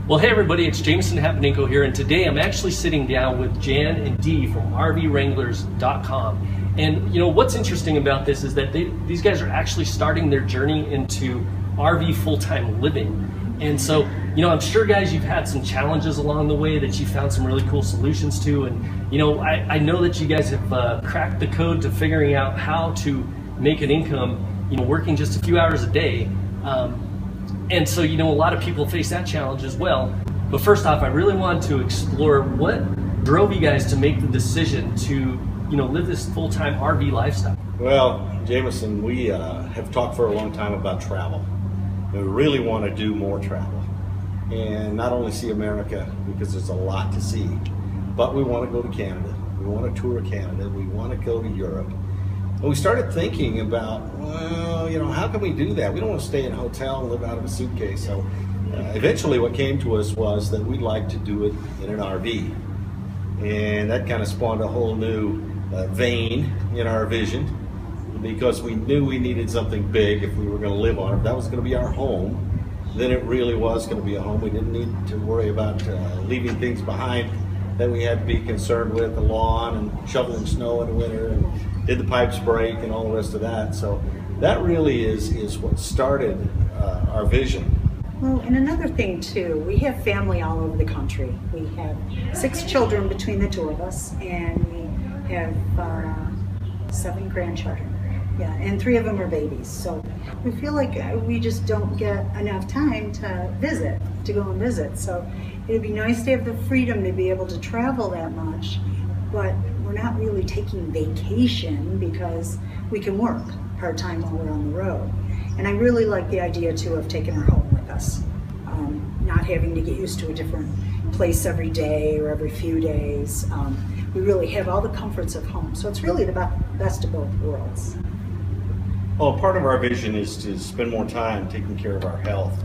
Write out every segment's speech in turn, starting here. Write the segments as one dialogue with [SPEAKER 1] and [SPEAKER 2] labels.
[SPEAKER 1] Well, hey everybody, it's Jameson Hapaninko here, and today I'm actually sitting down with Jan and Dee from RVWranglers.com. And you know what's interesting about this is that these guys are actually starting their journey into RV full-time living. And so, you know, I'm sure guys, you've had some challenges along the way that you found some really cool solutions to. And you know, I know that you guys have cracked the code to figuring out how to make an income, you know, working just a few hours a day. And so, you know, a lot of people face that challenge as well. But first off, I really wanted to explore what drove you guys to make the decision to, you know, live this full-time RV lifestyle.
[SPEAKER 2] Well, Jameson, we have talked for a long time about travel. We really want to do more travel. And not only see America, because there's a lot to see, but we want to go to Canada. We want to tour Canada. We want to go to Europe. And we started thinking about, well, you know, how can we do that? We don't want to stay in a hotel and live out of a suitcase. So eventually what came to us was that we'd like to do it in an RV. And that kind of spawned a whole new vein in our vision, because we knew we needed something big if we were going to live on it. If that was going to be our home, then it really was going to be a home. We didn't need to worry about leaving things behind that we had to be concerned with, the lawn and shoveling snow in the winter, and did the pipes break and all the rest of that. So that really is what started our vision.
[SPEAKER 3] Well, and another thing too, we have family all over the country. We have 6 children between the 2 of us, and we have 7 grandchildren. Yeah, and 3 of them are babies. So we feel like we just don't get enough time to go and visit. So it'd be nice to have the freedom to be able to travel that much, but we're not really taking vacation because we can work part-time while we're on the road. And I really like the idea too of taking our home with us, not having to get used to a different place every day or every few days. We really have all the comforts of home. So it's really the best of both worlds.
[SPEAKER 2] Well, part of our vision is to spend more time taking care of our health.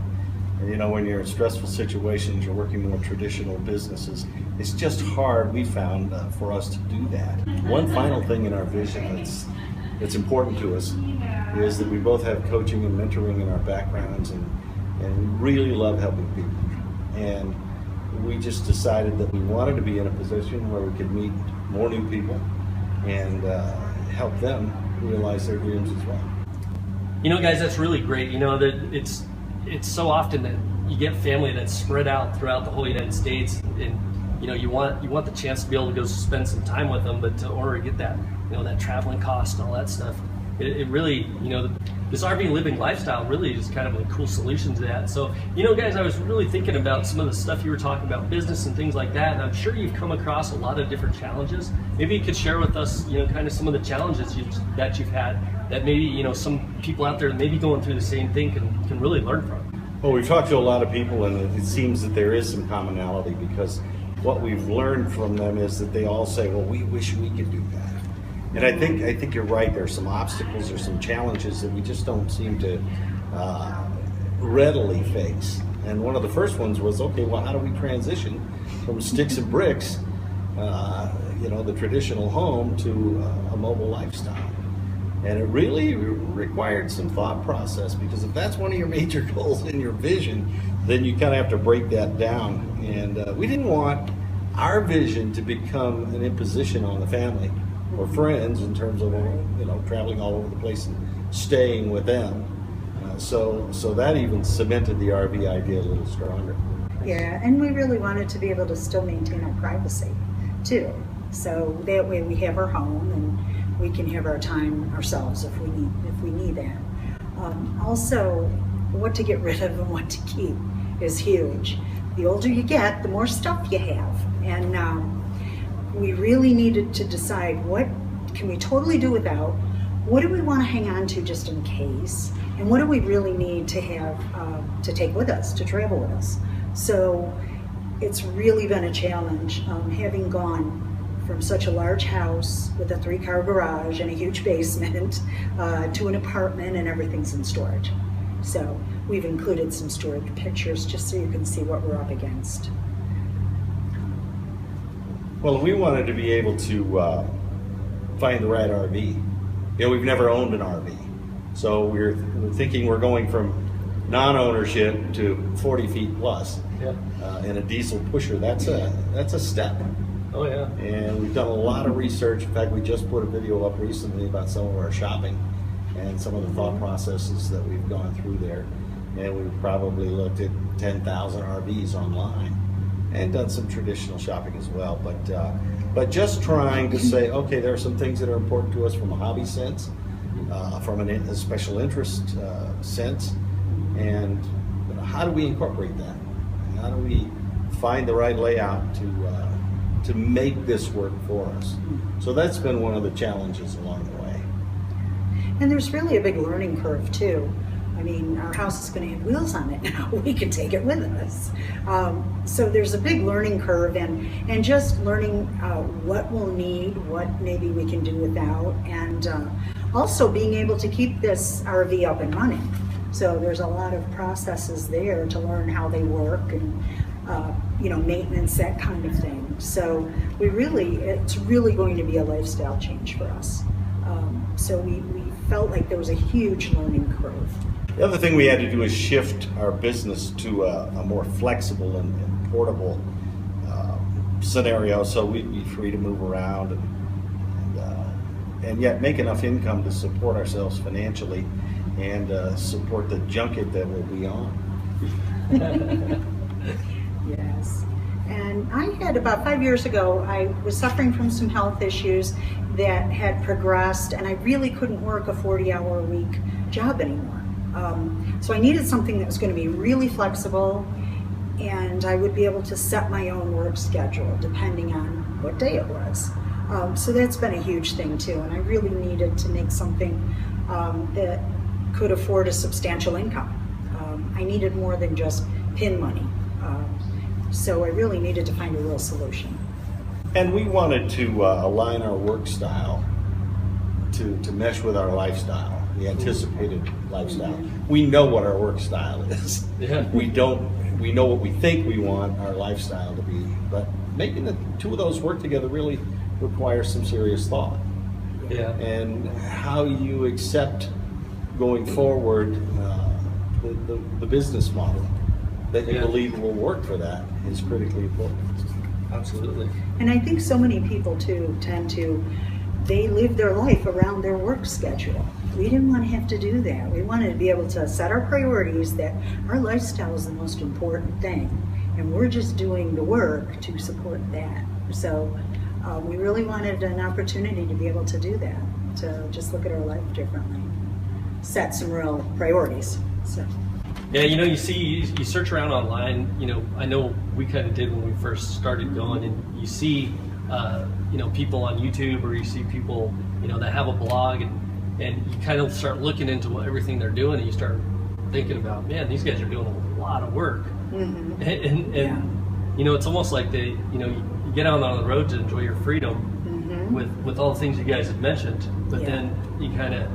[SPEAKER 2] And, you know, when you're in stressful situations, you're working more traditional businesses, it's just hard, we found, for us to do that. One final thing in our vision that's important to us is that we both have coaching and mentoring in our backgrounds, and we really love helping people. And we just decided that we wanted to be in a position where we could meet more new people and help them realize their dreams as well.
[SPEAKER 1] You know, guys, that's really great. You know, that it's so often that you get family that's spread out throughout the whole United States, and you know, you want the chance to be able to go spend some time with them, but in order to get that, you know, that traveling cost and all that stuff, it really, you know, this RV living lifestyle really is kind of a cool solution to that. So, you know, guys, I was really thinking about some of the stuff you were talking about, business and things like that, and I'm sure you've come across a lot of different challenges. Maybe you could share with us, you know, kind of some of the challenges that you've had that maybe, you know, some people out there maybe going through the same thing can really learn from.
[SPEAKER 2] Well, we've talked to a lot of people, and it seems that there is some commonality, because what we've learned from them is that they all say, well, we wish we could do that. And I think you're right. There's some obstacles or some challenges that we just don't seem to readily face. And one of the first ones was, okay, well, how do we transition from sticks and bricks, you know, the traditional home, to a mobile lifestyle? And it really required some thought process, because if that's one of your major goals in your vision, then you kind of have to break that down. And we didn't want our vision to become an imposition on the family or friends in terms of, you know, traveling all over the place and staying with them. So that even cemented the RV idea a little stronger.
[SPEAKER 3] Yeah, and we really wanted to be able to still maintain our privacy too. So that way we have our home and we can have our time ourselves if we need that. Also, what to get rid of and what to keep is huge. The older you get, the more stuff you have. And we really needed to decide, what can we totally do without, what do we want to hang on to just in case, and what do we really need to have to take with us, to travel with us. So it's really been a challenge, having gone from such a large house with a 3-car garage and a huge basement to an apartment, and everything's in storage. So we've included some stored pictures just so you can see what we're up against.
[SPEAKER 2] Well, we wanted to be able to find the right RV. You know, we've never owned an RV. So we're thinking we're going from non-ownership to 40 feet plus.
[SPEAKER 1] Yeah.
[SPEAKER 2] And a diesel pusher, that's a step.
[SPEAKER 1] Oh yeah.
[SPEAKER 2] And we've done a lot of research. In fact, we just put a video up recently about some of our shopping and some of the thought processes that we've gone through there. And we've probably looked at 10,000 RVs online and done some traditional shopping as well. But just trying to say, okay, there are some things that are important to us from a hobby sense, from a special interest sense, and how do we incorporate that? And how do we find the right layout to make this work for us? So that's been one of the challenges along the way.
[SPEAKER 3] And there's really a big learning curve too. I mean, our house is going to have wheels on it now. We can take it with us. So there's a big learning curve, and just learning what we'll need, what maybe we can do without, and also being able to keep this RV up and running. So there's a lot of processes there to learn how they work and maintenance, that kind of thing. So it's really going to be a lifestyle change for us. So we felt like there was a huge learning curve.
[SPEAKER 2] The other thing we had to do is shift our business to a more flexible and portable scenario, so we'd be free to move around and yet make enough income to support ourselves financially and support the junket that we'll be on.
[SPEAKER 3] Yes. And I had about 5 years ago, I was suffering from some health issues that had progressed, and I really couldn't work a 40-hour-a-week job anymore. So I needed something that was going to be really flexible, and I would be able to set my own work schedule depending on what day it was. So that's been a huge thing too, and I really needed to make something that could afford a substantial income. I needed more than just pin money. So I really needed to find a real solution.
[SPEAKER 2] And we wanted to align our work style to mesh with our lifestyle, the anticipated lifestyle. We know what our work style is.
[SPEAKER 1] Yeah.
[SPEAKER 2] We know what we think we want our lifestyle to be, but making the two of those work together really requires some serious thought.
[SPEAKER 1] Yeah.
[SPEAKER 2] And how you accept going forward the business model that you believe will work for that is critically important.
[SPEAKER 1] Absolutely.
[SPEAKER 3] And I think so many people too they live their life around their work schedule. We didn't want to have to do that. We wanted to be able to set our priorities, that our lifestyle is the most important thing, and we're just doing the work to support that. So we really wanted an opportunity to be able to do that, to just look at our life differently, set some real priorities. So.
[SPEAKER 1] Yeah, you search around online, I know we kind of did when we first started going, and you see, people on YouTube, or you see people, that have a blog, and you kind of start looking into everything they're doing, and you start thinking about, man, these guys are doing a lot of work. Mm-hmm. And it's almost like you get out on the road to enjoy your freedom, mm-hmm. with all the things you guys have mentioned, but then you kind of,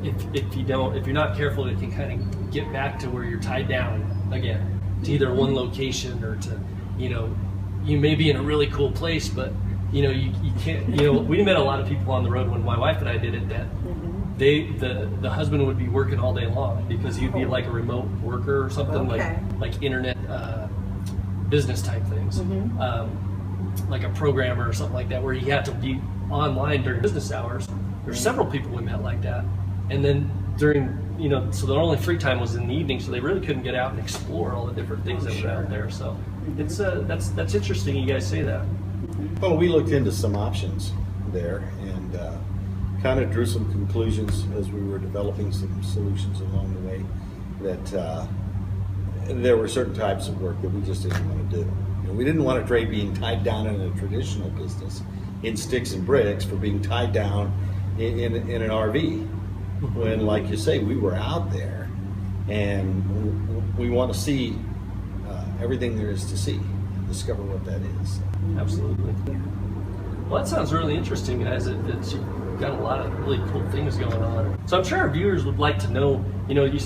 [SPEAKER 1] if you're not careful, it can kind of get back to where you're tied down again to either one location, or to, you may be in a really cool place, but you can't. We met a lot of people on the road when my wife and I did it, that the husband would be working all day long because he'd be like a remote worker or something, like internet business type things, like a programmer or something like that, where you have to be online during business hours. There's several people we met like that. And then during, so their only free time was in the evening, so they really couldn't get out and explore all the different things that were out there. So it's that's interesting you guys say that.
[SPEAKER 2] Well, we looked into some options there and kind of drew some conclusions as we were developing some solutions along the way, that there were certain types of work that we just didn't want to do. We didn't want to trade being tied down in a traditional business in sticks and bricks for being tied down in an RV. When, like you say, we were out there, and we want to see everything there is to see, discover what that is.
[SPEAKER 1] Absolutely. Well, that sounds really interesting, guys. You've got a lot of really cool things going on. So I'm sure our viewers would like to know, you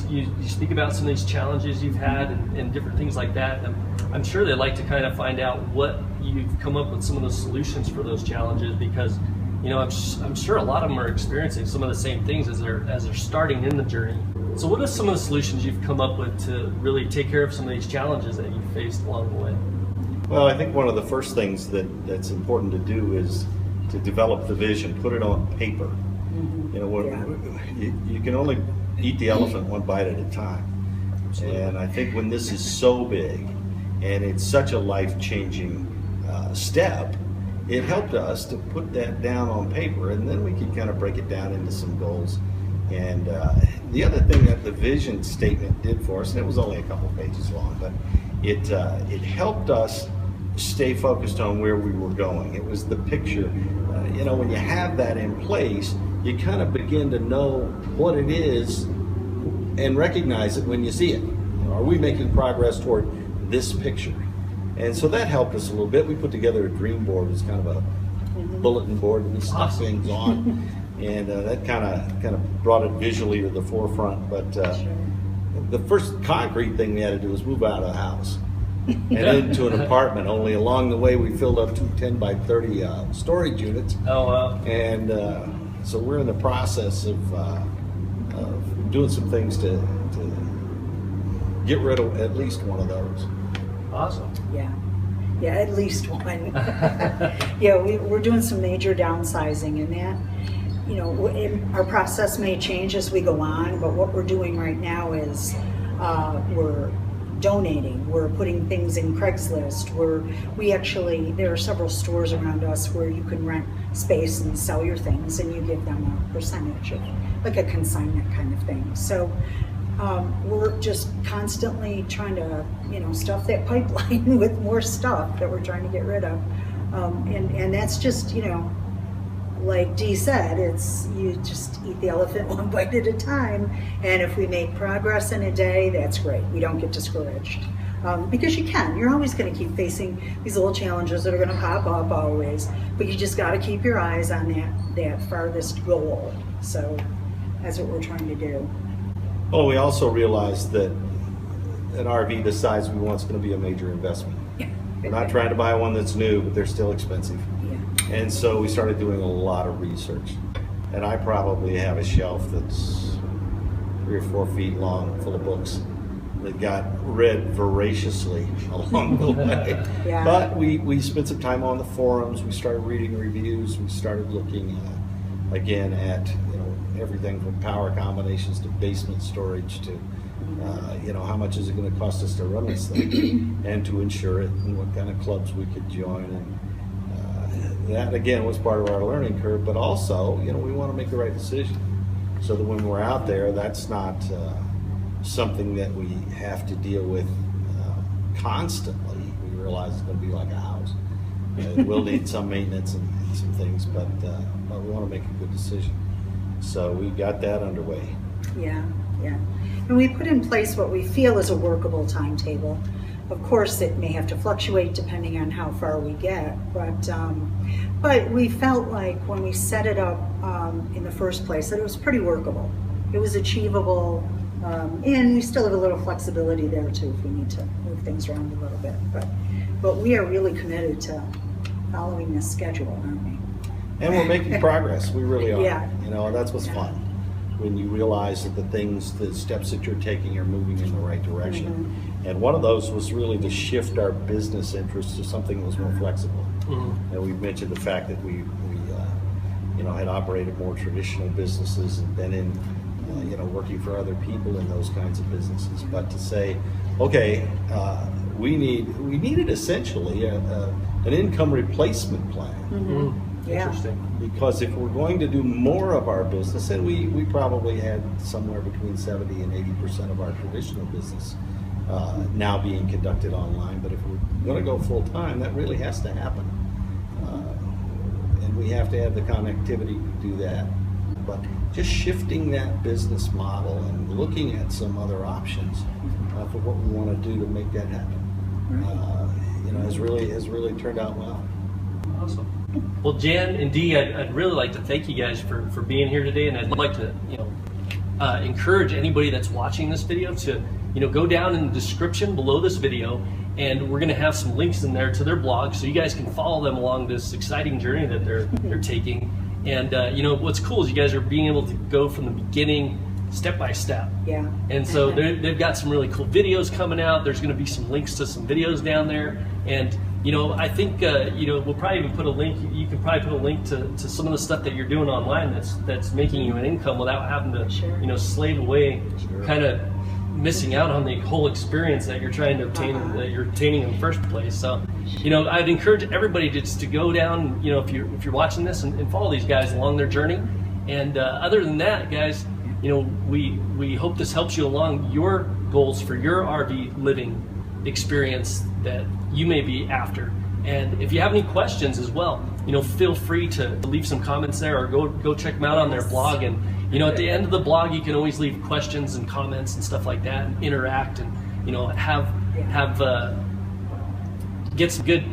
[SPEAKER 1] speak about some of these challenges you've had and different things like that. And I'm sure they'd like to kind of find out what you've come up with, some of the solutions for those challenges, because I'm sure a lot of them are experiencing some of the same things as they're starting in the journey. So what are some of the solutions you've come up with to really take care of some of these challenges that you faced along the way?
[SPEAKER 2] Well, I think one of the first things that's important to do is to develop the vision, put it on paper. You know, you can only eat the elephant one bite at a time.
[SPEAKER 1] Absolutely.
[SPEAKER 2] And I think when this is so big and it's such a life-changing step, it helped us to put that down on paper, and then we could kind of break it down into some goals. And the other thing that the vision statement did for us, and it was only a couple pages long, but it helped us stay focused on where we were going. It was the picture. You know, when you have that in place, you kind of begin to know what it is and recognize it when you see it. You know, are we making progress toward this picture? And so that helped us a little bit. We put together a dream board. It was kind of a bulletin board that we stuck things on, and that kind of brought it visually to the forefront. But the first concrete thing we had to do was move out of the house and into an apartment. Only along the way we filled up 2 10 by 30 storage units.
[SPEAKER 1] Oh wow!
[SPEAKER 2] And so we're in the process of doing some things to get rid of at least one of those.
[SPEAKER 1] Awesome.
[SPEAKER 3] Yeah, at least one. Yeah, we're doing some major downsizing, and that, you know, our process may change as we go on, but what we're doing right now is we're donating, we're putting things in Craigslist, there are several stores around us where you can rent space and sell your things, and you give them a percentage of, like a consignment kind of thing. So we're just constantly trying to, you know, stuff that pipeline with more stuff that we're trying to get rid of. And that's just, you know, like Dee said, it's, you just eat the elephant one bite at a time. And if we make progress in a day, that's great. We don't get discouraged. Because you're always going to keep facing these little challenges that are going to pop up always, but you just got to keep your eyes on that farthest goal. So that's what we're trying to do.
[SPEAKER 2] Well, we also realized that an RV the size we want is going to be a major investment. We're not trying to buy one that's new, but they're still expensive.
[SPEAKER 3] Yeah.
[SPEAKER 2] And so we started doing a lot of research. And I probably have a shelf that's 3 or 4 feet long, full of books that got read voraciously along the way.
[SPEAKER 3] Yeah.
[SPEAKER 2] But we spent some time on the forums. We started reading reviews. We started looking again at, you know, everything from power combinations to basement storage to you know, how much is it going to cost us to run this thing and to insure it, and what kind of clubs we could join. And that again was part of our learning curve, but also, you know, we want to make the right decision so that when we're out there, that's not something that we have to deal with constantly. We realize it's going to be like a house. It will need some maintenance and some things, but we want to make a good decision. So we got that underway.
[SPEAKER 3] Yeah. And we put in place what we feel is a workable timetable. Of course, it may have to fluctuate depending on how far we get, but we felt like when we set it up in the first place that it was pretty workable. It was achievable, and we still have a little flexibility there too if we need to move things around a little bit. But we are really committed to following this schedule, aren't we?
[SPEAKER 2] And we're making progress. We really are.
[SPEAKER 3] Yeah.
[SPEAKER 2] You know, that's what's fun. When you realize that the steps that you're taking are moving in the right direction. And one of those was really to shift our business interests to something that was more flexible. And we mentioned the fact that we you know, had operated more traditional businesses and been in, you know, working for other people in those kinds of businesses. But to say, okay, we needed essentially an income replacement plan.
[SPEAKER 1] Interesting.
[SPEAKER 2] Because if we're going to do more of our business, and we probably had somewhere between 70 and 80% of our traditional business now being conducted online, but if we're going to go full time, that really has to happen. And we have to have the connectivity to do that. But just shifting that business model and looking at some other options for what we want to do to make that happen, you know, has really turned out well.
[SPEAKER 1] Awesome. Well, Jan and Dee, I'd really like to thank you guys for being here today, and I'd like to, you know, encourage anybody that's watching this video to, you know, go down in the description below this video, and we're going to have some links in there to their blog, so you guys can follow them along this exciting journey that they're taking. And you know, what's cool is you guys are being able to go from the beginning step by step.
[SPEAKER 3] Yeah.
[SPEAKER 1] And so they've got some really cool videos coming out. There's going to be some links to some videos down there. And, you know, I think, you know, we'll probably even put a link. You can probably put a link to some of the stuff that you're doing online that's making you an income without having to, you know, slave away, kind of missing out on the whole experience that you're trying to obtain, that you're obtaining in the first place. So, you know, I'd encourage everybody just to go down, you know, if you're watching this and follow these guys along their journey. And other than that, guys, you know, we hope this helps you along your goals for your RV living experience that you may be after. And if you have any questions as well, you know, feel free to leave some comments there, or go check them out on their blog. And, you know, at the end of the blog, you can always leave questions and comments and stuff like that, and interact, and, you know, get some good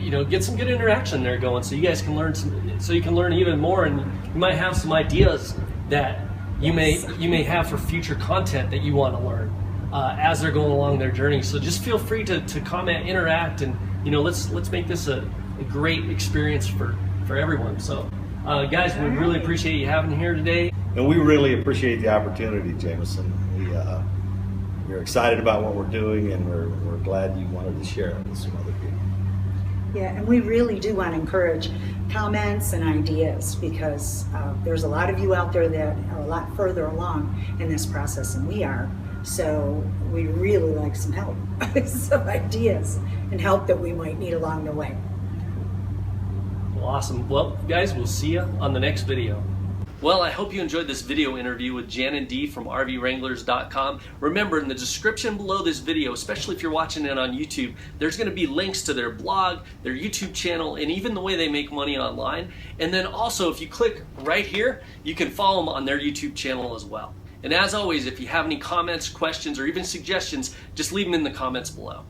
[SPEAKER 1] interaction there going, so you guys can learn so you can learn even more, and you might have some ideas that you may have for future content that you want to learn as they're going along their journey. So just feel free to comment, interact, and, you know, let's make this a great experience for everyone. So guys, we really appreciate you having here today.
[SPEAKER 2] And we really appreciate the opportunity, Jameson. We're excited about what we're doing, and we're glad you wanted to share it with some other people.
[SPEAKER 3] Yeah, and we really do want to encourage comments and ideas, because there's a lot of you out there that are a lot further along in this process than we are. So we really like some help, some ideas and help that we might need along the way.
[SPEAKER 1] Well, awesome. Well, guys, we'll see you on the next video. Well, I hope you enjoyed this video interview with Jan and Dee from RVWranglers.com. Remember, in the description below this video, especially if you're watching it on YouTube, there's going to be links to their blog, their YouTube channel, and even the way they make money online. And then also, if you click right here, you can follow them on their YouTube channel as well. And as always, if you have any comments, questions, or even suggestions, just leave them in the comments below.